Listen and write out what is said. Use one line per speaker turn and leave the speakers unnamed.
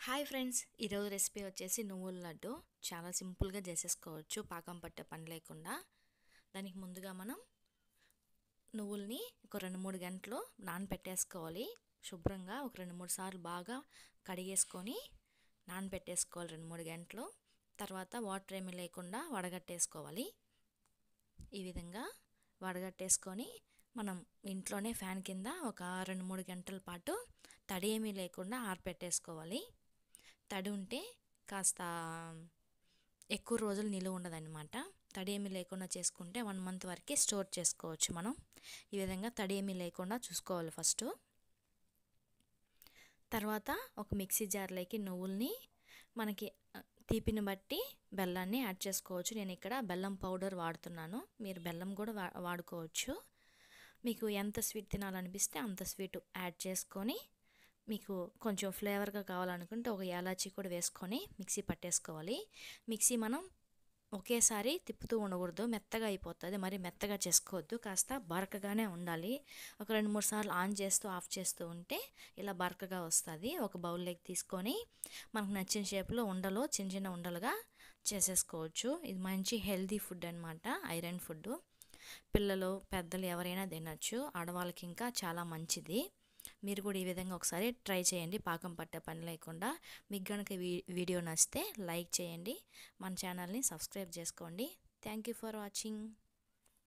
Hi friends, ఈరోజు recipe వచ్చేసి నువ్వుల లడ్డు. చాలా సింపుల్గా చేసేసుకోవచ్చు, పాకం పట్టే పని లేకుండా. దానికి ముందుగా మనం నువ్వుల్ని ఒక 2-3 గంటలు నానబెట్టేసుకోవాలి. శుభ్రంగా ఒక 2-3 సార్లు బాగా కడిగేసుకొని నానబెట్టేసుకోవాలి 2-3 గంటలు. తర్వాత వాటర్ ఏమీ లేకుండా వడగట్టేసుకోవాలి. ఈ విధంగా వడగట్టేసుకొని మనం ఇంట్లోనే ఫ్యాన్ కింద ఒక 2-3 గంటల పాటు తడి ఏమీ లేకుండా ఆరబెట్టేసుకోవాలి. తడి ఉంటే కాస్త ఎక్కువ రోజులు నిలువ ఉండదన్నమాట. తడి ఏమీ లేకుండా చేసుకుంటే 1 మంత్ వరకే స్టోర్ చేసుకోవచ్చు మనం. ఈ విధంగా తడి ఏమీ లేకుండా చూసుకోవాలి ఫస్ట్. తర్వాత ఒక మిక్సీ జార్లోకి నువ్వుల్ని, మనకి తీపిని బట్టి బెల్లాన్ని యాడ్ చేసుకోవచ్చు. నేను ఇక్కడ బెల్లం పౌడర్ వాడుతున్నాను, మీరు బెల్లం కూడా వాడుకోవచ్చు. మీకు ఎంత స్వీట్ తినాలనిపిస్తే అంత స్వీట్ యాడ్ చేసుకొని, మీకు కొంచెం ఫ్లేవర్గా కావాలనుకుంటే ఒక యాలచి కూడా వేసుకొని మిక్సీ పట్టేసుకోవాలి. మిక్సీ మనం ఒకేసారి తిప్పుతూ ఉండకూడదు, మెత్తగా అయిపోతుంది. మరి మెత్తగా చేసుకోవద్దు, కాస్త బరకగానే ఉండాలి. ఒక 2-3 సార్లు ఆన్ చేస్తూ ఆఫ్ చేస్తూ ఉంటే ఇలా బరకగా వస్తుంది. ఒక బౌల్లోకి తీసుకొని మనకు నచ్చిన షేప్లో ఉండలు, చిన్న చిన్న ఉండలుగా చేసేసుకోవచ్చు. ఇది మంచి హెల్తీ ఫుడ్ అనమాట, ఐరన్ ఫుడ్. పిల్లలు పెద్దలు ఎవరైనా తినచ్చు, ఆడవాళ్ళకి ఇంకా చాలా మంచిది. మీరు కూడా ఈ విధంగా ఒకసారి ట్రై చేయండి, పాకం పట్టే పని లేకుండా. మీకు కనుక వీడియో నచ్చితే లైక్ చేయండి, మన ఛానల్ని సబ్స్క్రైబ్ చేసుకోండి. Thank you for watching.